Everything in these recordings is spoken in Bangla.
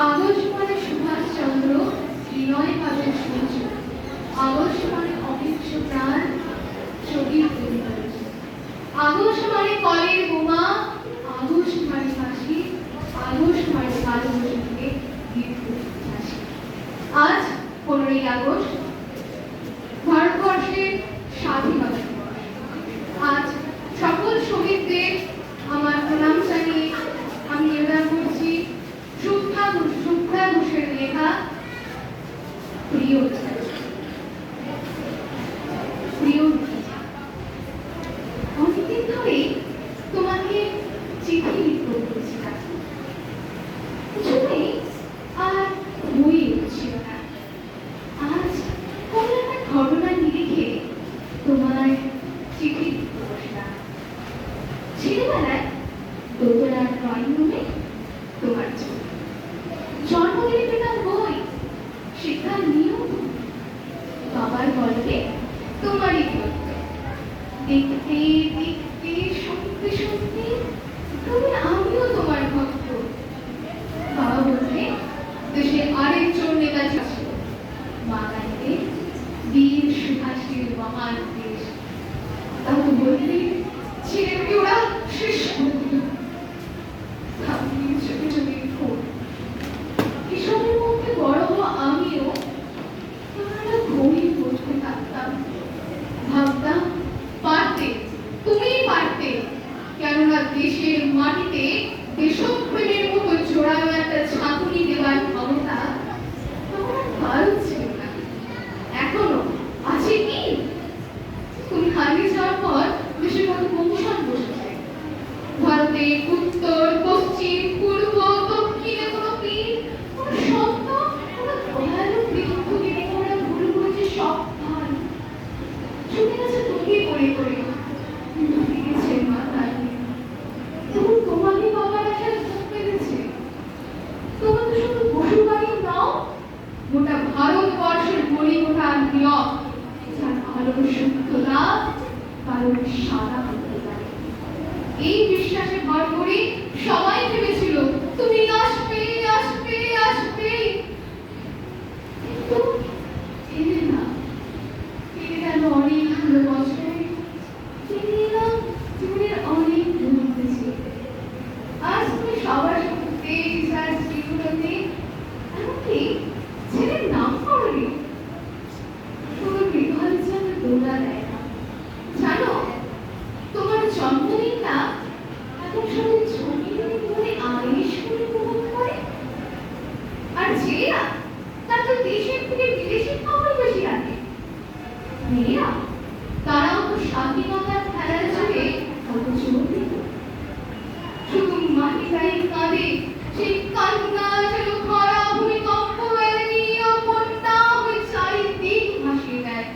আগস্ট মানে সুভাষচন্দ্র, বিনয় পাবেন সূর্য। আগস্ট মানে অহিংস প্রাণ, শহীদ পরিবার। আগস্ট মানে কলের বোমা, আগস্ট মানে ফাঁসি, আগস্ট মানে কালো বৈশাখে হাসি। আজ 15ই আগস্ট, ভারতবর্ষের স্বাধীনতা দিবস। আজ সকল শহীদদের আমার প্রণাম জানিয়ে আমি নিবেদন করছি শুভ্রা ঘোষের লেখা প্রিয়। অনেকদিন ধরে তোমাকে চিঠি লিখতে বলেছিলাম, কিছুতেই আর বই উঠছিল না। আজ কোনো একটা ঘটনা নিরিখে তোমার চিঠি লিখতে বসলাম। ছেলেবেলায় দোতলার ড্রয়িং রুমে তোমার ছবি, জন্মদিনে পেতাম বই, শিক্ষার নিয়ম, বাবার গল্পে তোমারই গল্প। দেখতে দেখতে শুনতে শুনতে তুমি আমিও তোমার ভক্ত। বাবা বলতে দেশে আরেকজন নেতা ছিল, বাঙালিতে বীর সুভাষের মহান দেশ। তাকে বলতে ছেলেকে ওরা শেষ করে দিল। চোখে চোখে ফোন, এসবের মধ্যে বড় হওয়া আমিও তোমার বই পড়তে থাকতাম। ভাবতাম পারতে, তুমিই পারতে, কেননা দেশের মাটিতে দেশপ্রেমের মতো জোড়ানো একটা ঝাঁকুনি দেওয়ার ক্ষমতা তোমার কারণ ছিল না। এখনো আছে কি? তুমি হারিয়ে যাওয়ার পর দেশের মতো কমিশন বসেছে। ভারতে উত্তর, পশ্চিম, পূর্ব, দক্ষিণে কোনো পীর, কোনো সত্য, কোনো ভয়ানক পৃথিবীকে ওরা ভুল করেছে সব ভাই। শুনে গেছে তুমি পড়ে পড়ে ফিরেছে মা দাঁড়িয়ে। তবু তোমাকে বাবার আশায় মুখ পেরেছে। তোমার তো শুধু পশুবাড়ি নাও, গোটা ভারতবর্ষের গড়ি গোটা নিয়ম, যার আলোর শুদ্ধতা কারোর সাদা হতে পারে। এই বিশ্বাসে ভর করে সবাই ভেবেছিল তুমি আসবে আসবে আসবে, কিন্তু এলে না। কেটে গেল অনেকগুলো বছর, কেটে এলাম জীবনের অনেক দূরত্বে। আজ তুমি সবার সঙ্গে রিসার্চ জীবনতে এমনকি ছেলের নাম করনি, শুধু হৃদয় যেন দোলা দেয় না। জানো, তোমার জন্মদিনটা এখন শুধু ছবির মনে আয়েস করে উপভোগ করে। আর ছেলেরা তার তো দেশের থেকে বিদেশের খবর বেশি রাখে। মেয়েরা তারাও তো স্বাধীনতার খেলার জোরে কত জোর দিত। শুধু মাটিটাই কাঁদে, সেই কান্না যেন খরা ভূমিকম্প এনে নিয়ে বন্যা হয়ে চারিদিক ভাসিয়ে দেয়।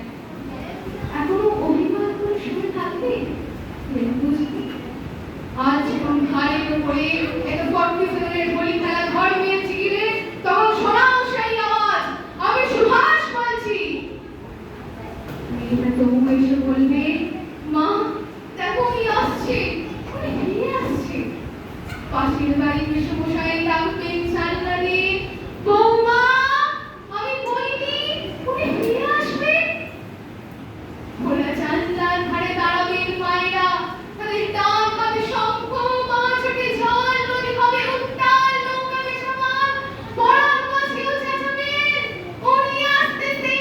এখনো অভিমান করে শুনে থাকবে বুঝবি। আজ যখন ঘাড়ের উপরে একটা 47-এর বলি খেলা ঘর নিয়ে চিকিরে, তখন শোনাও সেই আওয়াজ, আমি সুভাষ বলছি। মেয়েটা তবু এসে বলবে, মা দেখো উনি আসছে, উনি ফিরে আসছে। পাশের বাড়ি মেশমশাই ডাকবেন জানলা দিয়ে, বৌমা আমি বলিনি উনি ফিরে আসবে। খোলা জানলার ধারে দাঁড়াবেন মায়েরা, তাদের ডান হাতে শঙ্খ, বাঁ চোখে জল, নদী হবে উত্তাল, নৌকাবে সমান, পরাণ মাঝেও চেঁচাবেন, উনি আসতেছে।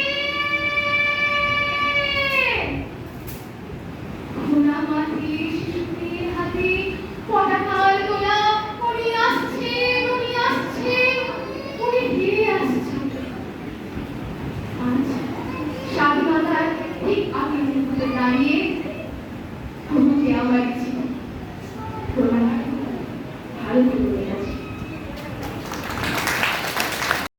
খোলা মাঠে শিশুদের হাতে পতাকার দোলা, উনি আসছেন, উনি আসছেন, উনি ফিরে আসছেন। আজ স্বাধীনতার ঠিক আগের মুহূর্তে দাঁড়িয়ে